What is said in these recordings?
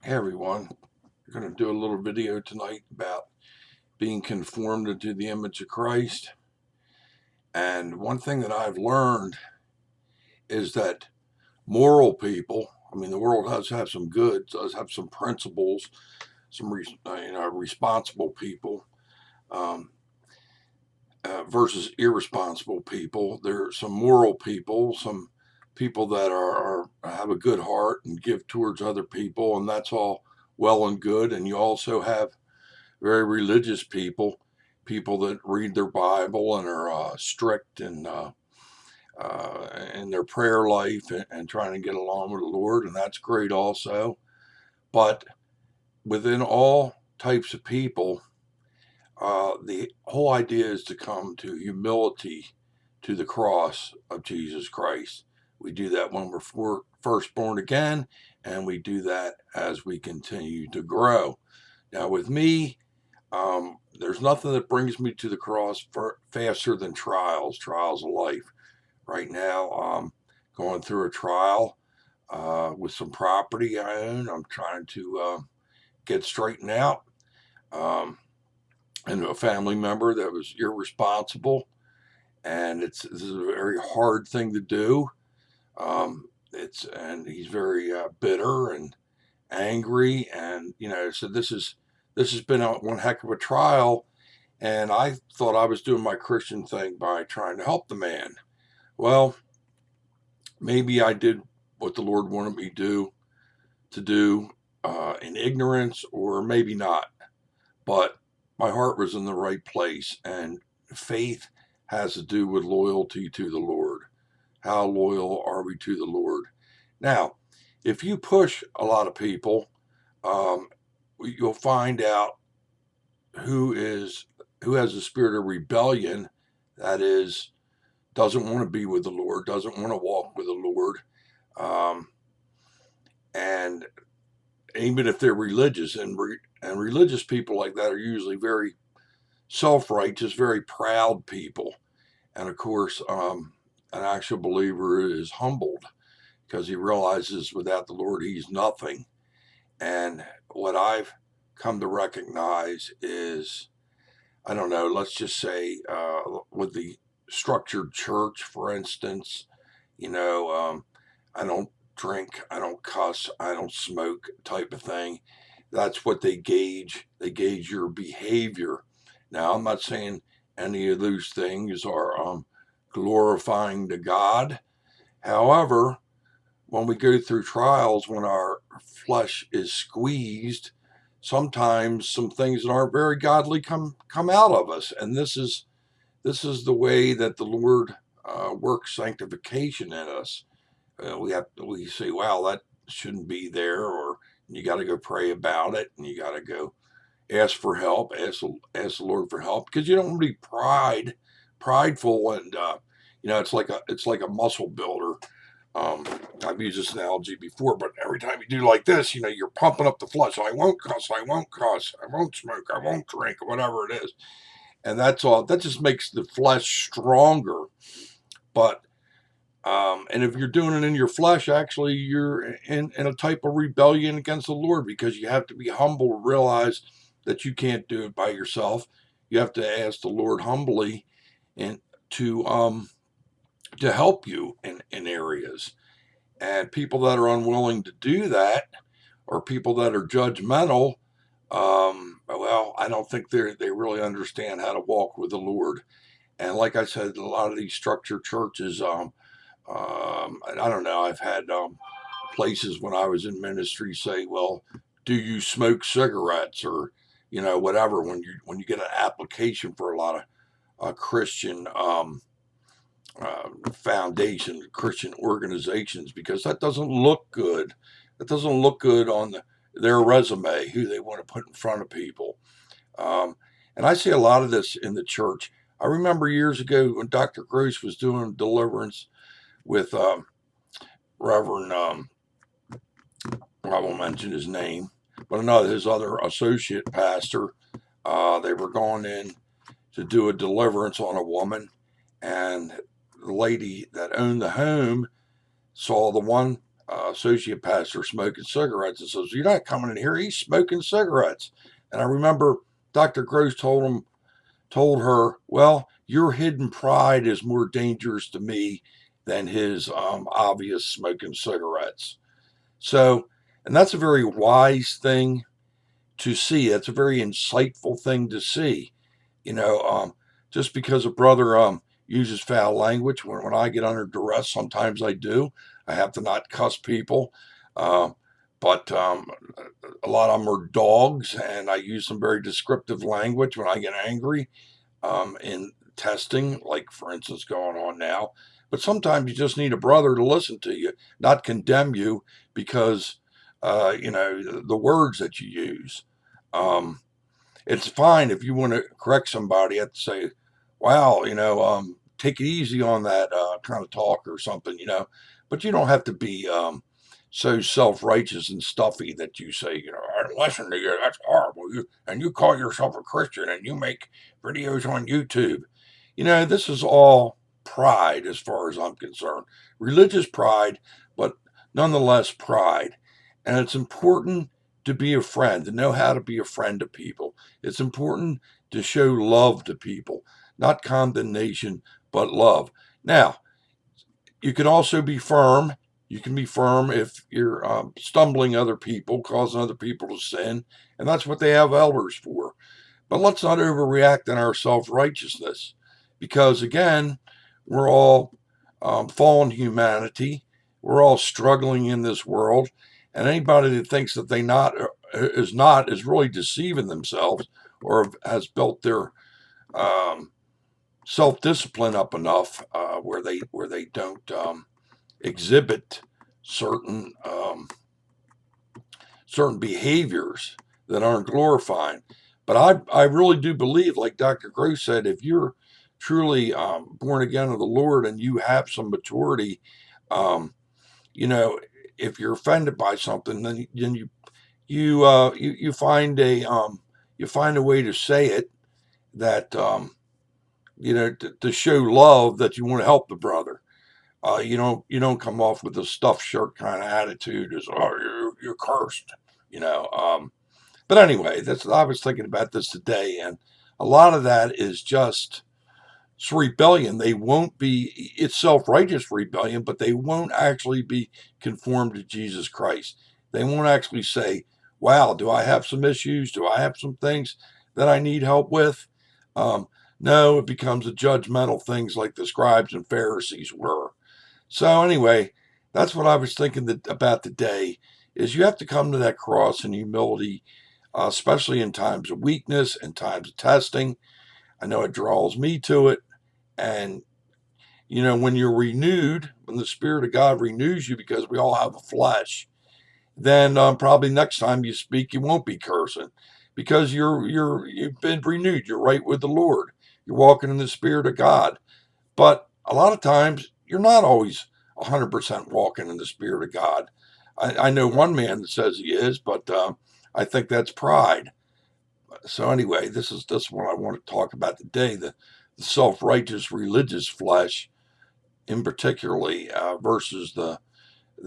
Hey everyone, we're going to do a little video tonight about being conformed into the image of Christ. And one thing that I've learned is that moral people, I mean, the world does have some good, does have some principles, some responsible people um, versus irresponsible people. There are some moral people, some people that have a good heart and give towards other people, and that's all well and good. And you also have very religious people, people that read their Bible and are strict in their prayer life and trying to get along with the Lord, and that's great also. But within all types of people, the whole idea is to come to humility to the cross of Jesus Christ. We do that when we're first born again, and we do that as we continue to grow. Now, with me, there's nothing that brings me to the cross faster than trials of life. Right now, going through a trial with some property I own. I'm trying to get straightened out. Um, and a family member that was irresponsible, and this is a very hard thing to do. And he's very bitter and angry, and so this has been one heck of a trial. And I thought I was doing my Christian thing by trying to help the man. Well, maybe I did what the Lord wanted me to do in ignorance, or maybe not. But my heart was in the right place, and faith has to do with loyalty to the Lord. How loyal are we to the Lord? Now, if you push a lot of people, um, you'll find out who has a spirit of rebellion, that is, doesn't want to be with the Lord, doesn't want to walk with the Lord. Um, and even if they're religious, and religious people like that are usually very self-righteous, very proud people. And of course, an actual believer is humbled because he realizes without the Lord, he's nothing. And what I've come to recognize is, I don't know, let's just say with the structured church, for instance, I don't drink, I don't cuss, I don't smoke type of thing. That's what they gauge. They gauge your behavior. Now, I'm not saying any of those things are glorifying to God. However, when we go through trials, when our flesh is squeezed, sometimes some things that aren't very godly come out of us, and this is the way that the Lord works sanctification in us. We say, "Wow, that shouldn't be there," or you got to go pray about it, and you got to go ask for help, ask the Lord for help, because you don't want to be prideful, and it's like a muscle builder. I've used this analogy before, but every time you do like this, you're pumping up the flesh. I won't cuss, I won't cuss, I won't smoke, I won't drink, whatever it is. And that's all. That just makes the flesh stronger. But and if you're doing it in your flesh, actually, you're in a type of rebellion against the Lord, because you have to be humble to realize that you can't do it by yourself. You have to ask the Lord humbly and to to help you in areas. And people that are unwilling to do that, or people that are judgmental, well, I don't think they really understand how to walk with the Lord. And like I said, a lot of these structured churches, I don't know. I've had places when I was in ministry say, "Well, do you smoke cigarettes?" or whatever. When you get an application for a lot of Christian foundation, Christian organizations, because that doesn't look good. That doesn't look good on their resume, who they want to put in front of people. Um, and I see a lot of this in the church. I remember years ago when Dr. Gross was doing deliverance with Reverend, I won't mention his name, but his other associate pastor. They were going in to do a deliverance on a woman, and the lady that owned the home saw the one associate pastor smoking cigarettes and says, "You're not coming in here. He's smoking cigarettes." And I remember Dr. Gross told her, "Well, your hidden pride is more dangerous to me than his obvious smoking cigarettes." So, and that's a very wise thing to see. That's a very insightful thing to see. You know, just because a brother uses foul language, when I get under duress, sometimes I do. I have to not cuss people. Uh, but a lot of them are dogs, and I use some very descriptive language when I get angry in testing, like for instance, going on now. But sometimes you just need a brother to listen to you, not condemn you because, the words that you use. Um, it's fine if you want to correct somebody. You have to say, "Wow, take it easy on that kind of talk or something," But you don't have to be so self-righteous and stuffy that you say, "I don't listen to you. That's horrible. You call yourself a Christian and you make videos on YouTube." This is all pride as far as I'm concerned. Religious pride, but nonetheless pride. And it's important to be a friend, to know how to be a friend to people. It's important to show love to people, not condemnation, but love. Now, you can also be firm. You can be firm if you're stumbling other people, causing other people to sin, and that's what they have elders for. But let's not overreact in our self-righteousness, because again, we're all fallen humanity. We're all struggling in this world, and anybody that thinks that they not is really deceiving themselves, or has built their self-discipline up enough where they don't exhibit certain certain behaviors that aren't glorifying. But I really do believe, like Dr. Gross said, if you're truly born again of the Lord and you have some maturity, um, you know, if you're offended by something, then you find a way to say it that to show love that you want to help the brother. You don't come off with a stuffed shirt kind of attitude as, "Oh, you're cursed," you know. But anyway, that's I was thinking about this today, and a lot of that is just it's rebellion. They won't be it's self-righteous rebellion, but they won't actually be conformed to Jesus Christ. They won't actually say, "Wow, do I have some issues? Do I have some things that I need help with?" Um, no, it becomes a judgmental things like the scribes and Pharisees were. So anyway, that's what I was thinking about today. Is you have to come to that cross in humility, especially in times of weakness and times of testing. I know it draws me to it. And, when you're renewed, when the Spirit of God renews you, because we all have a flesh, then probably next time you speak, you won't be cursing because you've been renewed. You're right with the Lord. You're walking in the Spirit of God. But a lot of times, you're not always 100% walking in the Spirit of God. I know one man that says he is, but I think that's pride. So anyway, this is what I want to talk about today: the self-righteous religious flesh, in particularly, versus the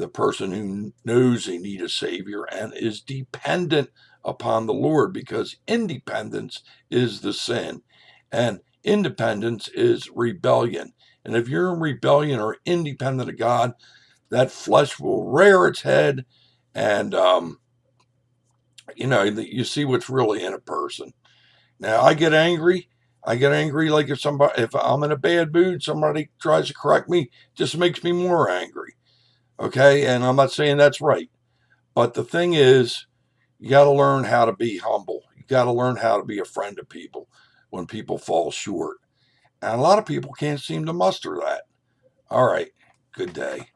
person who knows they need a savior and is dependent upon the Lord, because independence is the sin, and independence is rebellion. And if you're in rebellion or independent of God, that flesh will rear its head, and you see what's really in a person. Now, I get angry. I get angry like if I'm in a bad mood, somebody tries to correct me, just makes me more angry. Okay, and I'm not saying that's right, but the thing is, you got to learn how to be humble. You got to learn how to be a friend to people when people fall short, and a lot of people can't seem to muster that. All right, good day.